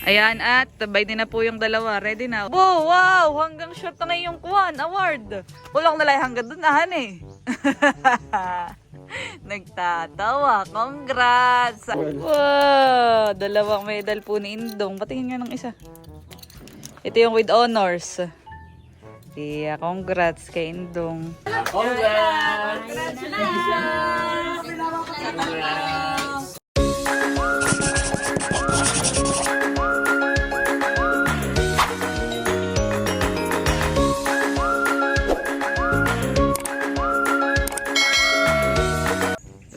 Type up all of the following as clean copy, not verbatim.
Ayan, at tabay din na po yung dalawa. Ready na. Wow, wow! Hanggang short na ngayon yung kuwan. Award. Walang nalay hanggang dun nahan eh. Nagtatawa. Congrats! Wow! Dalawang medal po ni Indong. Patingin nga ng isa. Ito yung with honors. Yeah, congrats kay Indong. Congrats! Congratulations!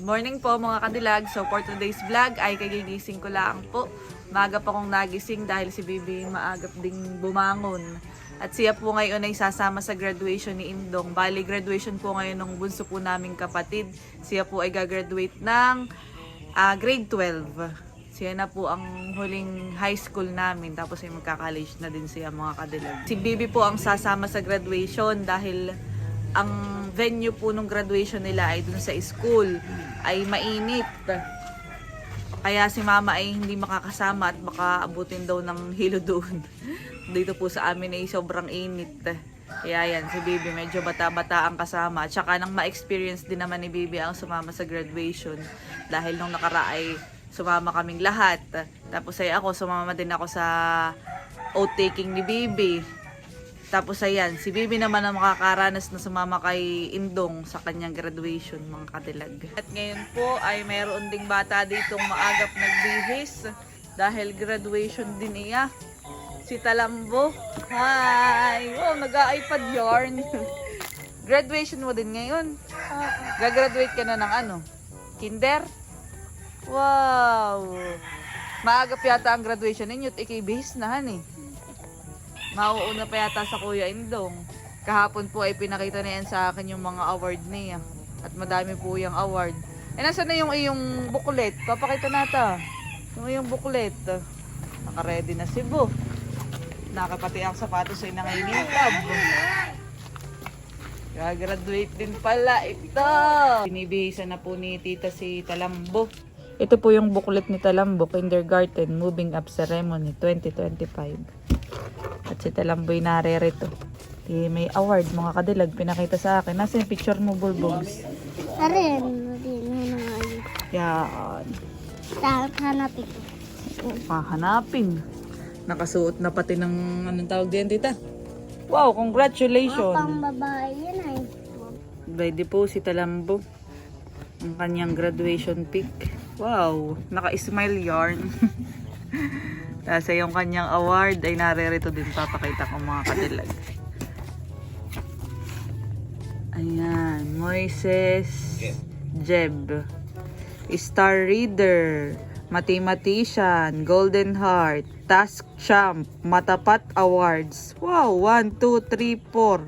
Morning po mga kadilag. So for today's vlog ay kagigising ko lang po. Maaga pa akong nagising dahil si Bibi maagap ding bumangon. At siya po ngayon ay sasama sa graduation ni Indong. Bali graduation po ngayon ng bunso po naming kapatid. Siya po ay gagraduate ng grade 12. Siya na po ang huling high school namin. Tapos ay magka-college na din siya mga kadilag. Si Bibi po ang sasama sa graduation dahil ang venue po nung graduation nila ay dun sa school ay mainit. Kaya si mama ay hindi makakasama at baka abutin daw ng hilo doon. Dito po sa amin ay sobrang init. Kaya yan, si Bibi medyo bata-bata ang kasama. At saka nang ma-experience din naman ni Bibi ang sumama sa graduation. Dahil nung ay sumama kaming lahat. Tapos ay ako, sumama din ako sa oath-taking ni Bibi. Tapos ayan, si Bibi naman ang makakaranas na sumama kay Indong sa kanyang graduation mga kadilag. At ngayon po ay mayroon ding bata ditong maagap nagbihis dahil graduation din niya. Si Talambo. Hi! Oh, nag-iPad yarn. Graduation mo din ngayon? Gagraduate ka na ng ano? Kinder? Wow! Maagap yata ang graduation ninyo at ikibihis na han eh. Mauuna pa yata sa Kuya Indong. Kahapon po ay pinakita na yan sa akin yung mga award niya. At madami po yung award. Eh, nasa na yung iyong booklet? Papakita nata. Yung iyong booklet. Naka-ready na si Bo. Nakapati ang sapatos ay nangilitab. Gagraduate din pala ito. Binibihisan na po ni Tita si Talambo. Ito po yung booklet ni Talambo. Kindergarten Moving Up Ceremony 2025. At si Talamboy narerito. May award mga kadilag pinakita sa akin. Nasa yung picture mo, Bulbogs? Arin. Yan. Hanapin ko. Hanapin. Nakasuot na pati ng anong tawag diyan, tita? Wow, congratulations. Pang babae yan ay. Ready po si Talambo. Ang kanyang graduation pic. Wow, naka-smile yarn. Tapos yung kanyang award ay narerito din. Papakita ko mga kadilag. Ayan. Moises Jeb. Star Reader. Mathematician. Golden Heart. Task Champ. Matapat Awards. Wow! 1, 2, 3, 4.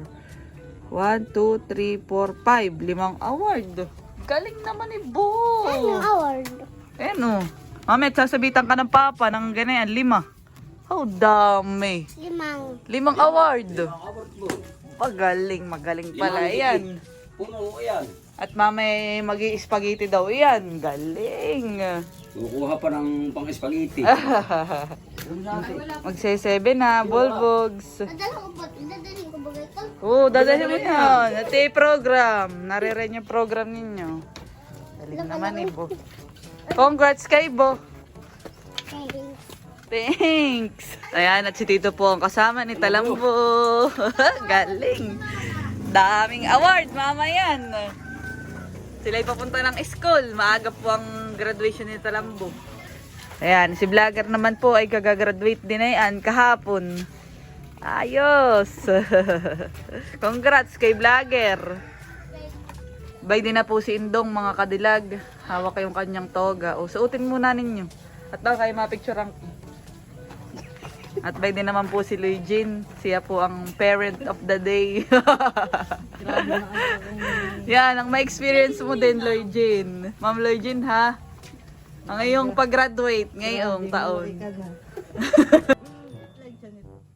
1, 2, 3, 4, 5. 5 award. Galing naman ni Bo. Anong award? Ano? Mami, sasabitan ka ng papa ng ganyan, 5. Oh, dami. 5. 5 award. Magaling, magaling pala yan. Puno yan. At mami, mag-i-spaghetti daw yan. Galing. Kukuha pa ng pang-spaghetti. Magse-7 na, Bulbogs. Dadalhin ko ba ito? Oo, dadalhin mo yan. At program. Naririnig yung program ninyo. Galing naman eh, Bo. Congrats kay Bo. Thanks. Ayan, at si Tito po ang kasama ni Talambo. Galing. Daming award, mama yan. Sila'y papunta ng school. Maaga po ang graduation ni Talambo. Ayan, si vlogger naman po ay kagagraduate din na yan kahapon. Ayos. Congrats kay vlogger. Bay din na po si Indong mga kadilag. Hawak yung kanyang toga. O, suotin muna ninyo. At baka kayo mapicturean ko. At bay din naman po si Luigin. Siya po ang parent of the day. Yan, ang ma-experience mo din, Luigin. Ma'am Luigin, ha? Ang iyong pag-graduate ngayong taon.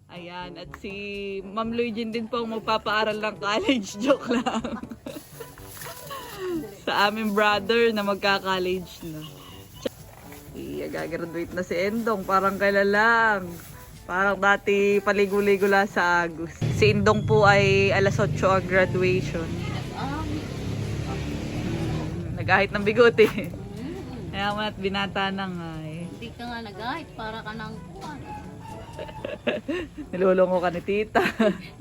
Ayan, at si Ma'am Luigin din po ang magpapaaral ng college. Joke lang. Sa aming brother na magka-college na. Gagraduate na si Indong. Parang kailalang. Parang dati paligo-ligo lang sa Agus. Si Indong po ay alas 8 ang graduation. Nagahit ng bigote. Kaya mo at binata na nga eh. Hindi ka nga nag-ahit, para ka nang kuwan. Nilulungo ka ni tita.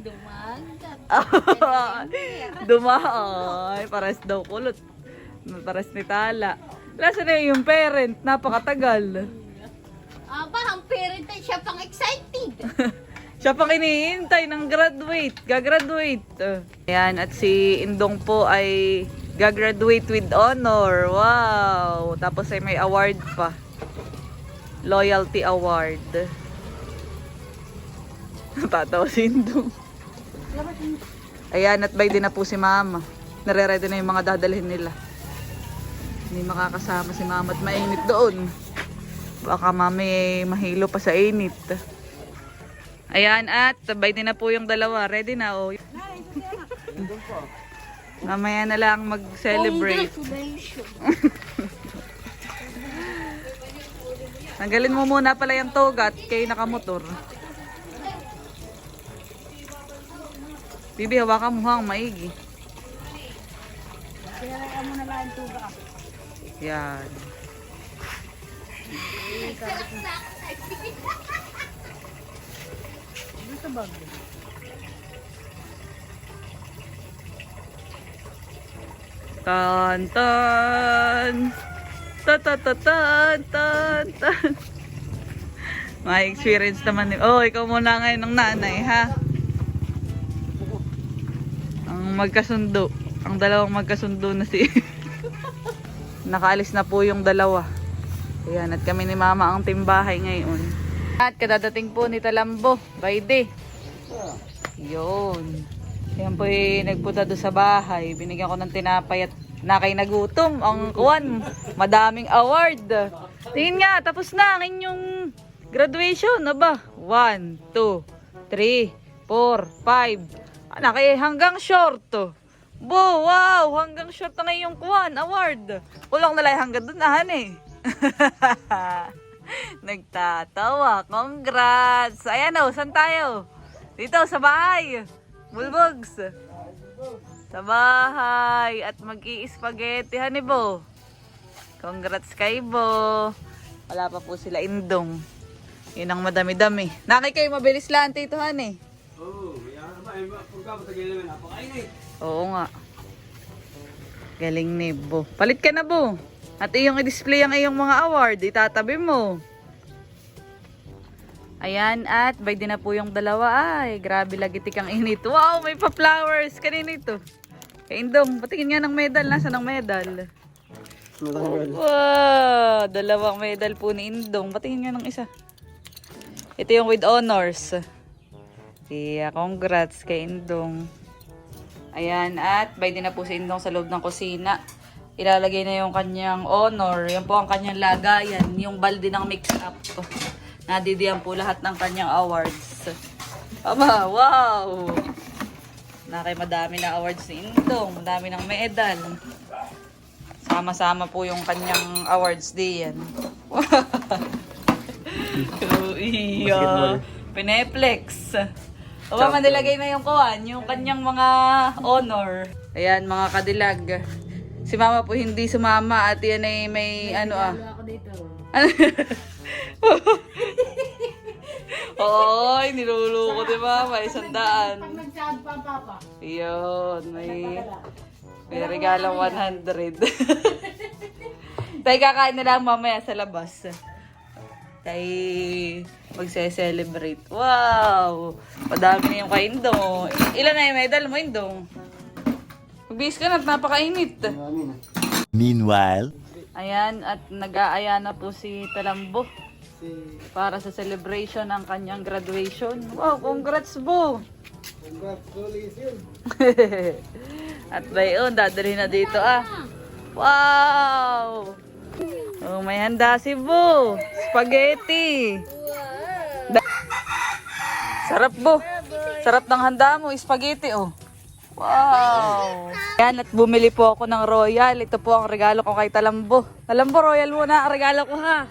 Dumagat. Dumaay. Pares daw kulot. Pares ni Tala. Lasa na yung parent. Napakatagal. Aba, ang parent ay siya pang excited. Siya pang iniintay ng graduate. Gagraduate. Ayan, at si Indong po ay gagraduate with honor. Wow! Tapos ay may award pa. Loyalty award. Natatawa si Indong. Ayan, at by din na po si Mama. Nare-ready na yung mga dadalhin nila. Hindi makakasama si Mama at mainit doon. Baka mami mahilo pa sa init. Ayan, at sabay din na po yung dalawa. Ready na, oh. Mamaya na lang mag-celebrate. Congratulations. Tanggalin mo muna pala yung togat kay nakamotor. Bibi, hawakan mo hang maigi. Yan. Tan tan tan tan tan tan tan tan. May experience naman ni. Oh, ikaw muna ngayon ng nanay, ha? Ang magkasundo. Ang dalawang magkasundo na si nakaalis na po yung dalawa. Ayan, at kami ni Mama ang timbahay ngayon. At kadadating po ni Talambo, Bayde. Yun. Yan po nagpunta doon sa bahay. Binigyan ko ng tinapay at nakay nagutom. Ang kuwan, madaming award. Tingin nga, tapos na ang inyong graduation. Aba, 1, 2, 3, 4, 5. Nakay hanggang short. Bo, wow, hanggang short na ngayong kuwan, award. Kulang na lang hanggang doon, eh. Nagtatawa. Congrats. Ayan o, saan tayo? Dito sa bahay. Bulbugs. Sa bahay. At mag-i-spaghetti, ni Bo. Congrats kay Bo. Wala pa po sila Indong. Yun ang madami-dami. Nakay kayo mabilis lang, tito, eh. Oo, yan naman. Pagkapatagay naman, napakainit. Oo nga. Galing ni Bo. Palit ka na, Bo. At iyong i-display ang iyong mga award, itatabi mo. Ayan, at by din na po yung dalawa. Ay, grabe lagitik ang init. Wow, may pa-flowers. Kanina ito. Kay Indong, patingin nga ng medal. Nasaan ang medal? Wow, dalawang medal po ni Indong. Patingin nga ng isa. Ito yung with honors. Yeah, congrats kay Indong. Ayan, at by din na po si Indong sa loob ng kusina. Ilalagay na yung kanyang honor. Yan po ang kanyang lagayan. Yung balde ng mix-up. Nadidiyan po lahat ng kanyang awards. Aba, wow! Nakay madami na awards ni Indong. Madami ng medal. Sama-sama po yung kanyang awards diyan. Iya. Pineplex. Aba, manilagay na yung kuwan. Yung kanyang mga honor. Ayan, mga kadilag. Si Mama po hindi sumama at yan ay may Ako dito. Oy, niluluko di ba? May 100. Pag nagsaad pa ang papa. Yun, may regalong 100. Tayo kakain na lang mamaya sa labas. Tayo magse-celebrate. Wow! Madami na yung kay Indong. Ilan na yung medal mo, Indong? Magbihis ka na at napakainit. Meanwhile, Ayan, at nag-aaya na po si Talambo para sa celebration ng kanyang graduation. Wow, congrats, Bo! Congratulations! At bayon, dadalhin na dito, Wow! Oh, may handa si Bo. Spaghetti. Sarap, Bo. Sarap ng handa mo, spaghetti, oh. Wow! Yan, at bumili po ako ng Royal. Ito po ang regalo ko kay Talambo. Talambo, Royal muna ang regalo ko, ha?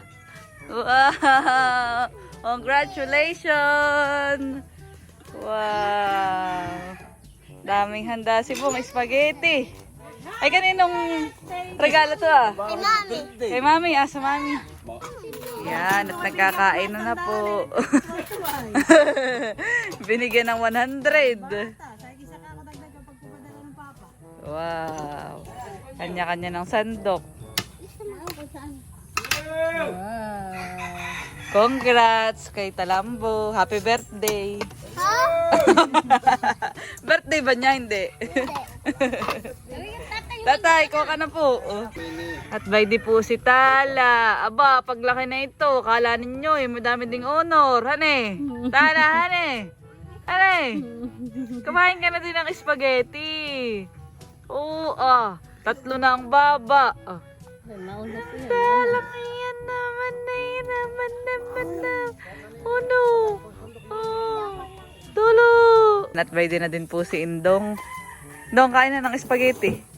Wow! Congratulations! Wow! Daming handa si Bong spaghetti. Ay, kaninong regalo to ah? Kay mami. Kay mami, sa mami. Yan, at nagkakain na po. Binigyan ng 100. Wow. Kanya-kanya ng sandok. Wow. Congrats kay Talambo. Happy birthday. Ha? Birthday ba niya? Hindi. Tatay, kuha ka na po. At by di po si Tala. Aba, paglaki na ito, kala ninyo, madami ding honor. Hane? Tala, hane? Hane? Kumain ka na din ng spaghetti. Oo, 3 na ang baba. Tala, yan naman na yan naman na. Oh no. Tulo. At by di na din po si Indong. Indong, kain na ng spaghetti.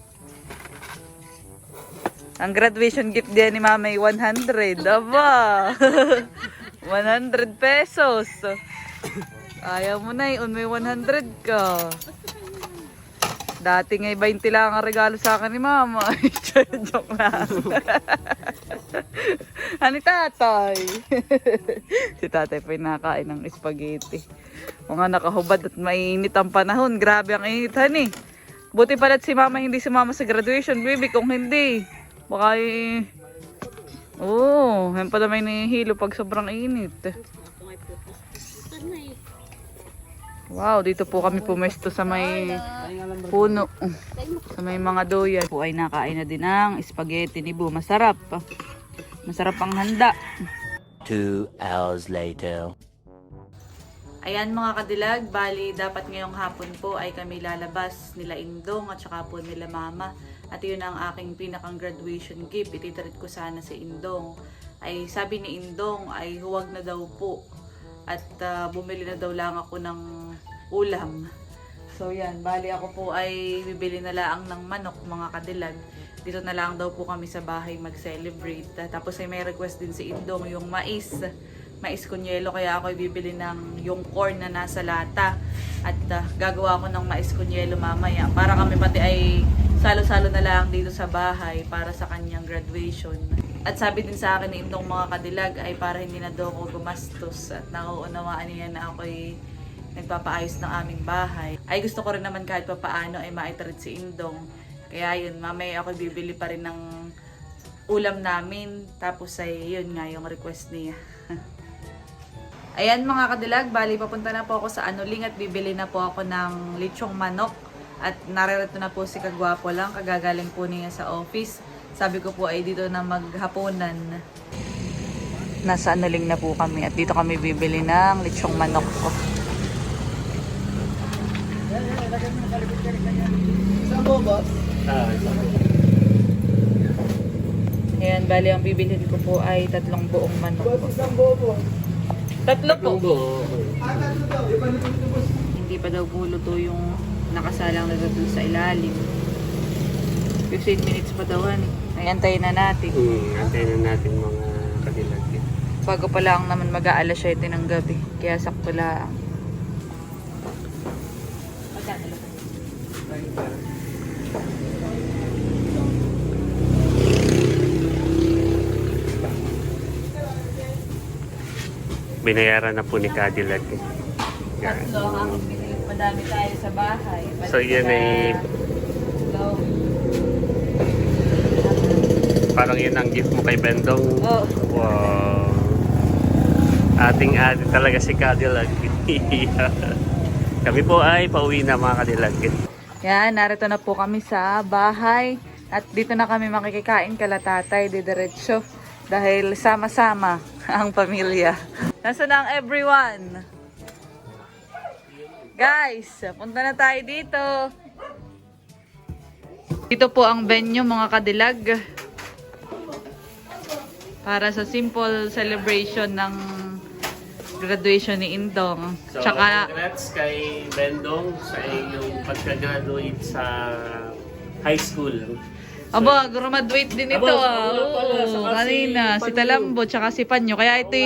Ang graduation gift din ni Mama ay 100. Aba! 100 pesos. Ayaw mo na may 100 ka. Dati ngay 20 lang ang regalo sa akin ni Mama. Joke lang. Ani tatay? Si tatay pa yung nakain ng spaghetti. Mga nakahubad at mainit ang panahon. Grabe ang initan eh. Buti pala't si Mama hindi sumama sa graduation, baby. Kung hindi, baka yan pala may nihilo pag sobrang init. Wow, dito po kami pumesto sa may puno. Sa may mga doyan. Po ay nakain na din ang spaghetti ni Bu. Masarap. Masarap ang handa. 2 hours later. Ayan mga kadilag, bali dapat ngayong hapon po ay kami lalabas nila Indong at saka po nila Mama. At yun ang aking pinakang graduation gift. Ititreat ko sana si Indong. Ay sabi ni Indong ay huwag na daw po. At bumili na daw lang ako ng ulam. So yan, bali ako po ay bibili na lang ng manok mga kadilag. Dito na lang daw po kami sa bahay mag-celebrate. Tapos ay may request din si Indong yung mais kunyelo, kaya ako bibili ng yung corn na nasa lata at gagawa ako ng mais kunyelo mamaya para kami pati ay salo-salo na lang dito sa bahay para sa kanyang graduation. At sabi din sa akin ni Indong mga kadilag ay para hindi na daw ako gumastos at nauunawaan niya na ako ay nagpapaayos ng aming bahay. Ay gusto ko rin naman kahit papaano ay maitreat si Indong. Kaya yun, mamaya ako bibili pa rin ng ulam namin. Tapos ay yun nga yung request niya. Ayan mga kadilag, bali papunta na po ako sa Anuling at bibili na po ako ng lechong manok. At naririto na po si Kagwapo lang, kagagaling po niya sa office. Sabi ko po ay dito na maghapunan. Nasa Anuling na po kami at dito kami bibili ng lechong manok ko. Ayan, bali ang bibilhin ko po ay 3 buong manok. 3 po. Hindi pa daw po luto yung nakasalang na doon sa ilalim. 15 minutes pa daw ay antayin na natin. Antayin na natin mga kadilag. Bago pa lang naman mag-aalas 7 ng gabi. Kaya sakto lang. Binayaran na po ni Cadillac. Yan. Tatlo ang aking pinili. Madami tayo sa bahay. So yan ay parang yun ang gift mo kay Bendong. Oh. Wow. Ating talaga si Cadillac. Kami po ay pauwi na mga Cadillac. Yan, narito na po kami sa bahay. At dito na kami makikikain kala tatay, didiretso. Dahil sama-sama ang pamilya. Nasaan na ang everyone? Guys, punta na tayo dito. Dito po ang venue mga kadilag. Para sa simple celebration ng graduation ni Indong. So, Tsaka, congrats kay Bendong sa iyong pagka-graduate sa high school. Aba, graduate din ito ah. Oo, kanina, si Talambo, tsaka si Panyo. Kaya ito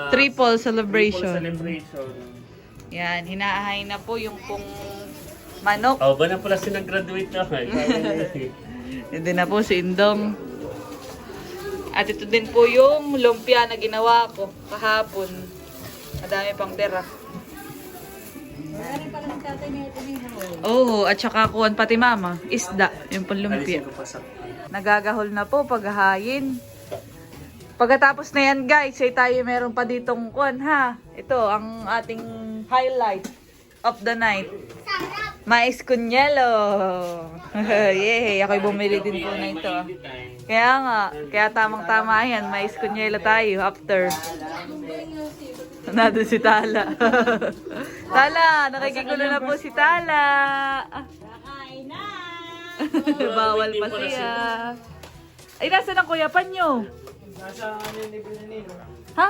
triple celebration. Yan, hinaahay na po yung pong manok. Oh, ba na pala si nag-graduate na? Ito na po si Indong. At ito din po yung lumpia na ginawa ko kahapon. Madami pang tira. Oo, at saka kuwan pati mama. Isda, yung pang lumpia. Nagagahol na po paghahayin. Pagkatapos na yan guys, ay tayo meron pa ditong kuwan ha. Ito ang ating highlight of the night. Mais con yelo. Yay, ako'y bumili din po na ito. Kaya nga, kaya tamang-tama yan, mais con yelo tayo after. Nandun si Tala. Tala, nakikigulo na po si Tala. Kakain na! Bawal pa siya. Ay, nasa ng Kuya Panyo? Nasa ano yung libre ni Nino? Ha?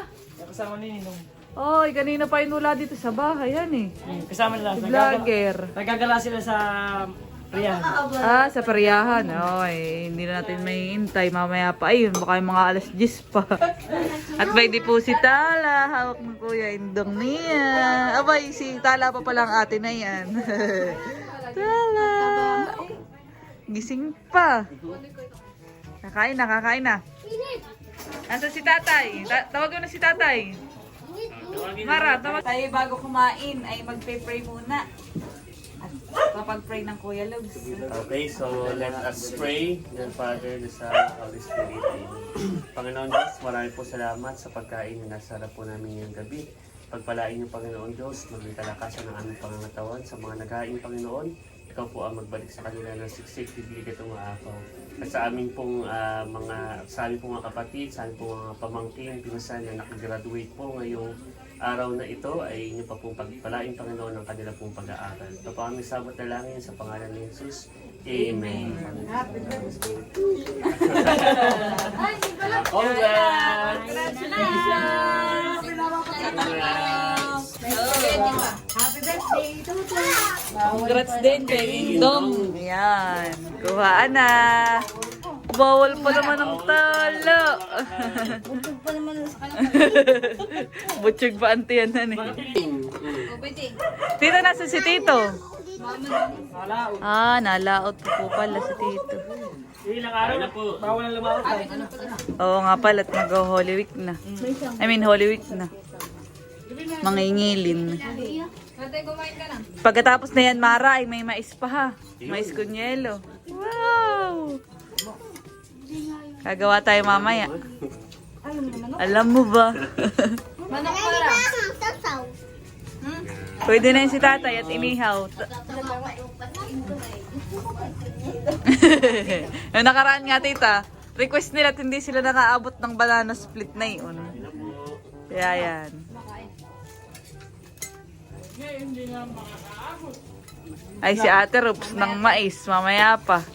Kasama ni Nino. Oy, kanina pa inula dito sa bahay, yan eh. Kasama nila. Si vlogger. Nagagala sila sa Riyan. Ah, sa Pariyahan. Oy, hindi na natin may hintay. Mamaya pa. Ayun, baka yung mga alas 10 pa. At may di po si Tala. Hawak ng Kuya Indong niya. Abay, si Tala pa palang ate na yan. Tala. Gising pa. Kakain na. Nasaan si tatay? Tawag mo na si tatay. Mara, tawag tayo bago kumain ay magpe-pray muna. At kapag-pray ng Kuya Lugs. Okay, so let us pray. In the Father, the Son, and Holy Spirit. Panginoon Diyos, marami po salamat sa pagkain na nasarap po namin ngayong gabi. Pagpalain niyo, Panginoon Diyos, maging kalakasan ng aming pangangatawan sa mga naghain, Panginoon. Ikaw po ang magbalik sa kanila ng siksik, bibig at umaapaw. At sa aming pong sa aming pong mga kapatid, sa aming pong mga pamangkin, pinusan na nakagraduate po ngayong araw na ito ay inyo pa pong pagpalain, Panginoon, ng kanila pong pag-aaral. Ito po aming sabot na langin sa pangalan ni Jesus. Amen. Congrats! Congrats din kay Indong. Yan. Kuhaan na. Bawal pa naman ang talo. Butog pa naman sa kanila. Butchog pa ang tiyanan eh. Tito, nasa si Tito? Ah, nalaot po pala si Tito. Ilang araw na po. Bawal ang lumaot. Oo nga pala at mag-Holy Week na. I mean, Holy Week na. Mangingilin. Pagkatapos na yan, Mara, ay may mais pa ha. Mais con yelo. Wow! Kagawa tayo mamaya. Alam mo ba? Manok Ready para. ba ang sasaw? Pwede na yun si tatay at inihaw. Yung nakaraan nga tita, request nila at hindi sila nakaabot ng banana split na yun. Kaya yan. Ay si Ate Rups ng mais, mamaya pa.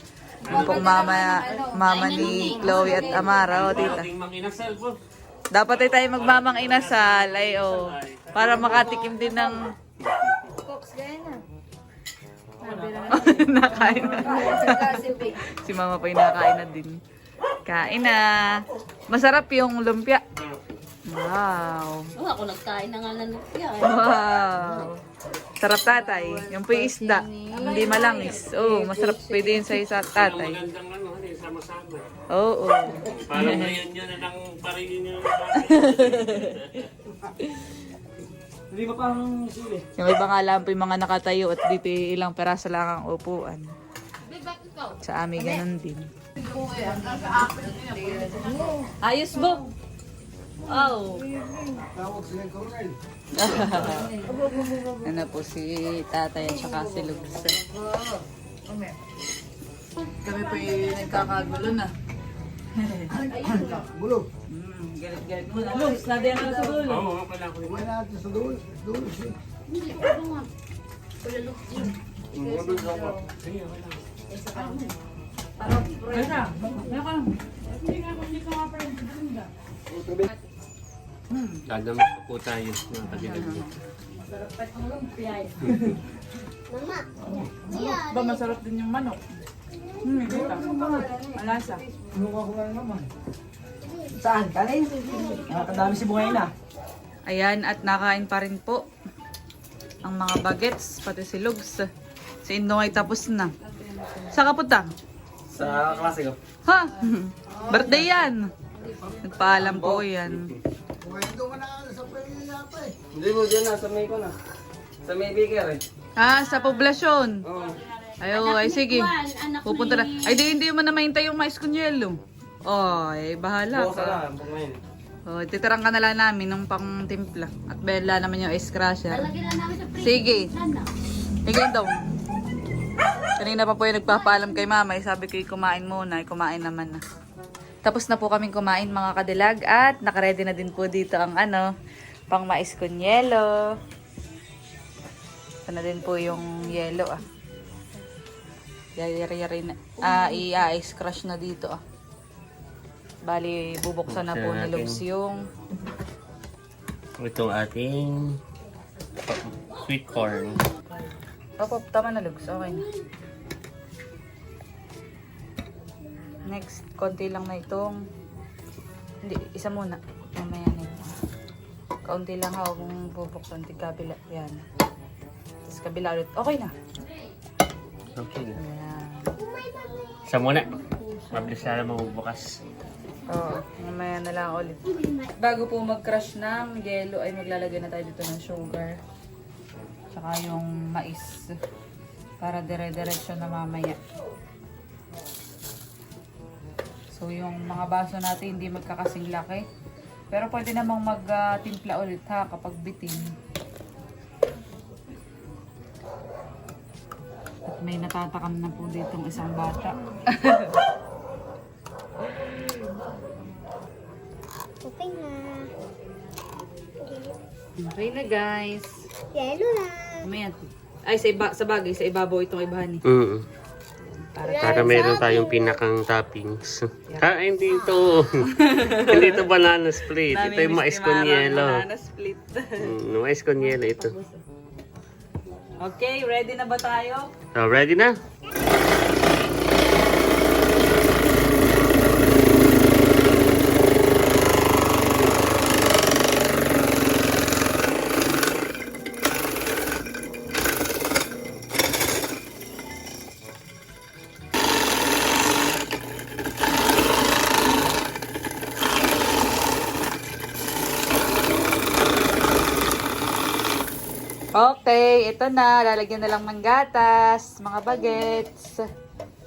Yung pong mama ni Chloe at Amara, o tita. Manginasal po. Dapat ay tayo magmamang inasal, ay para makatikim din ng... Nakain na. Si mama pa yung nakain na din. Kain na. Masarap yung lumpia. Wow. Oh, ako nagkain na nga ng lumpia. Wow. Sarap tatay. Yung po yung isda. Hindi malangis. Oh, masarap pwede yun sa isa tatay. Magandang sama-sama. Oo. Parang ngayon yun na ng parili niyo. Hindi ba parang sili? Yung iba nga lang po yung mga nakatayo at dito ilang peraso lang ang upuan. Sa amin ganun din. Ayos bo. Oh. Ano po si tatay at saka si Lugs. Kami po yung nagkakagulo na. Bulog. Galit-galit mo na. Lugs, nadiyan ka na sa dulo. Oo, pala ko. Kumain natin sa dulo. Dulo siya. Dadamot pa po tayo mga kadilag. Mama. Ba, masarap din yung manok. Dito. Malasa. Kinuha ko lang naman. Saan? Kanin? Nakakadami si Buhay na. Ayan, at nakain pa rin po ang mga bagets, pati si Lugs. Si Indong ay tapos na. Saan ka punta? Sa klase ko. Ha? Birthday yan. Nagpaalam po yan. Hindi mo dyan na, sa may ko na. Sa may baker eh. Ah, sa poblasyon. Oo. Ay sige. Anak Pupunta na. Ay, hindi mo na mahintay yung mais kunyelo. Oh, ay bahala Bukas ka. na, pumain. Oh, titirang ka na lang namin ng pang timpla. At bella naman yung ice crusher. Lagyan na namin sa fridge. Sige. Sana. Ikaw daw. Kanina pa po yung nagpapaalam kay mama. Sabi ko kumain muna. Kumain naman na. Tapos na po kaming kumain mga kadilag. At nakaredy na din po dito ang pang mais con yelo. Ito na din po yung yelo Yari-yari na. I-ice crush na dito Bali, bubuksan na po ni Lugs yung Itong ating sweet corn. Opo, tama na Lugs. Okay na. Next, konti lang na itong hindi, isa muna. Mamaya na ito. Kaunti lang kung bubuksan. Kabila. Yan. Tapos kabila ulit. Okay na. Okay. Ayan. Isa muna. Mabilis na lang magbubukas. Oo, mamaya na lang ulit. Bago po mag-crush ng yelo ay maglalagay na tayo dito ng sugar. Tsaka yung mais. Para dire-diretso na mamaya. So yung mga baso natin hindi magkakasing laki. Pero pwede namang mag-timpla ulit kapag bitin. At may natatakam na po ditong isang bata. Okay na. Okay na guys. Yelo na. Mamaya. Ay, sa bagay, sa ibabaw itong ibahan eh. Para meron tayong pinakang toppings. Hindi ito. Hindi ito banana split. Ito yung mais con yelo. Banana split. Mais con yelo ito. Okay, ready na ba tayo? So, ready na? Okay, ito na. Lalagyan na lang ng gatas, mga bagets.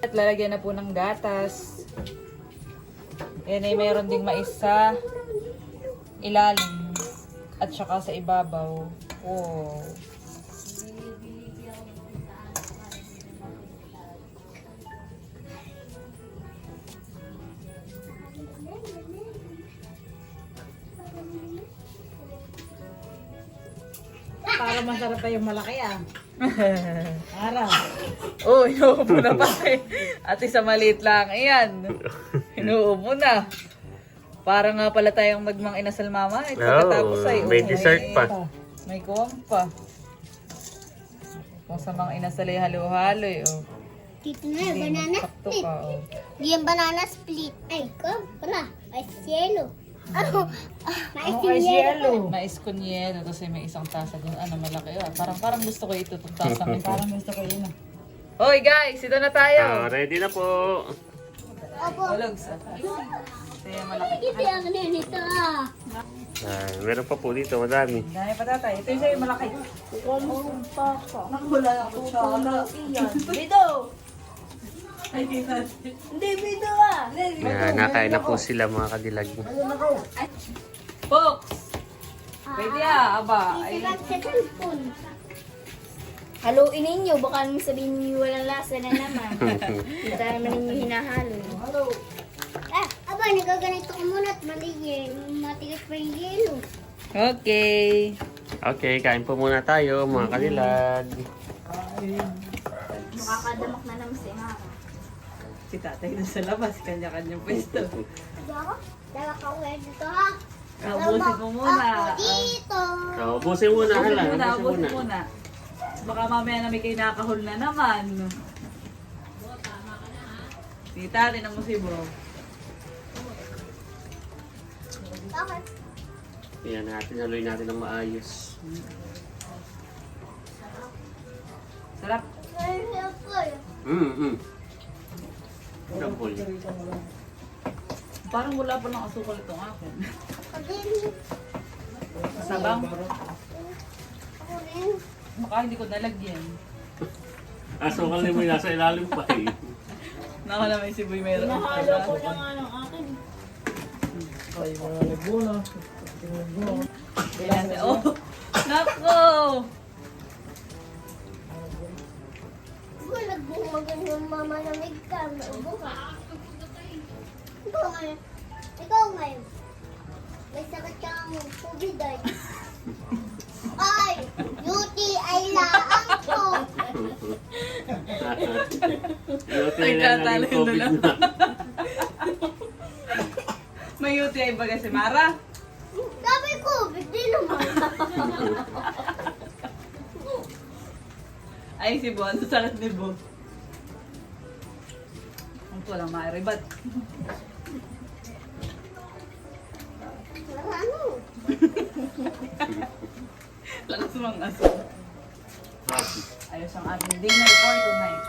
At lalagyan na po ng gatas. Yan ay mayroon ding mais sa ilalim at saka sa ibabaw. Oh. Para masarap pa yung malaki Para. Oh, inuubo na pa eh. At isa maliit lang. Ayan. Inuubo na. Para nga pala tayong magmang inasal mama. Ito pagkatapos ay. May dessert pa. May kuwang pa. Kung sa mga inasal ay halo-halo eh. Oh. Dito na yung banana Sakto split. ka. Oh. Di yung banana split. Ay, ko. Pala. Ay, yelo. Ano? Mais yelo. Mais con yelo. Tapos may isang tasa dun. Malaki. Parang gusto ko ito. Itong tasa. Parang gusto ko yun. Hoy guys, ito na tayo. Ready na po. Opo. Ologs. Ito yung malaki. Hindi ako na nito Meron pa po dito, madami. Dami pa tatay. Ito yung sa'yo malaki. Nakahula ako siya. Bido! Hindi, bido Nakain na po sila mga kadilag. Fox! Pwede aba. Ay, Isirap sa cellphone. Haluin ninyo, baka naman sabihin niyo walang lasa na naman. Hindi naman ninyo hinahalo. Aba, nagaganito ko muna at matigas pa yung yelo. okay. Okay, kain po muna tayo mga kadilag. Makakadamak na naman si Mama. Si tatay na sa labas. Kanya-kanyang pwesto. Hindi ako. Dala ka uwi dito ha. Ubusin mo muna. Dito. So, ubusin muna, hala. Ubusin muna. Baka mamaya na may kinakahol na naman. Tita, tinan mo si Bo. Bakit? Ayan natin, haluin natin ng maayos. Sarap. Double. Parang wala pa lang asukal itong akin. Kadin. Sabang. Ako rin. Baka hindi ko nalagyan. Asukal na mo yung nasa ilalim pa eh. Naka naman si Boy meron. Nahalo ko na nga ng akin. Ay, mga nagbuno. Ayan. Oh! Nako! Kung nagbumagan yung mama na may kama, ubo ka. Ikaw ngayon. Ikaw ngayon. May sakit kang COVID ay. Ay! UTI laang ko. Yote na naging COVID na. May UTI ba kasi Mara? Sabi COVID din naman. Ay si Bo, ang sakit ni Bo. Ang ko lang mairibat. Ano? Lakas mong aso. Ayos ang ating dinner for tonight.